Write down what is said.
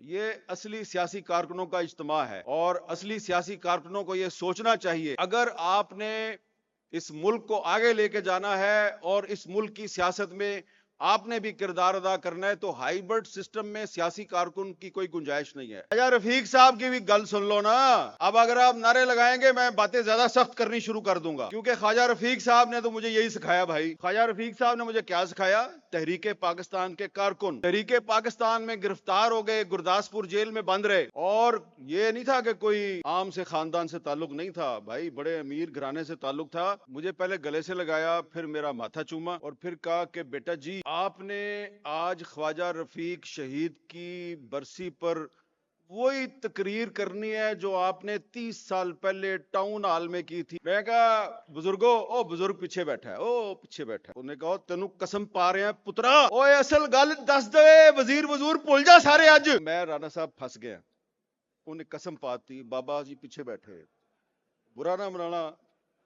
ये असली सियासी कारकुनों का इज्तिमा है और असली सियासी कारकुनों को ये सोचना चाहिए, अगर आपने इस मुल्क को आगे लेके जाना है और इस मुल्क की सियासत में आपने भी किरदार अदा करना है, तो हाइब्रिड सिस्टम में सियासी कारकुन की कोई गुंजाइश नहीं है। ख्वाजा रफीक साहब की भी गल सुन लो ना। अब अगर आप नारे लगाएंगे मैं बातें ज्यादा सख्त करनी शुरू कर दूंगा, क्योंकि ख्वाजा रफीक साहब ने तो मुझे यही सिखाया भाई। ख्वाजा रफीक साहब ने मुझे क्या सिखाया? तहरीके पाकिस्तान के कारकुन तहरीके पाकिस्तान में गिरफ्तार हो गए, गुरदासपुर जेल में बंद रहे, और ये नहीं था कि कोई आम से खानदान से ताल्लुक नहीं था भाई, बड़े अमीर घराने से ताल्लुक था। मुझे पहले गले से लगाया, फिर मेरा माथा चूमा और फिर कहा कि बेटा जी, आपने आज ख्वाजा रफीक शहीद की बरसी पर वही तकरीर करनी है जो आपने 30 साल पहले टाउन हॉल में की थी। मैं कहा बुजुर्गो, ओ बुजुर्ग पीछे बैठा है, ओ पीछे बैठा है। उन्हें कहा तेनू कसम पा रहे हैं पुत्रा, ओए असल गल दस दे, वजीर वजूर भूल जा सारे अज। मैं राणा साहब फंस गया। उन्हें कसम पाती, बाबा जी पीछे बैठे, बुरा ना मनाना,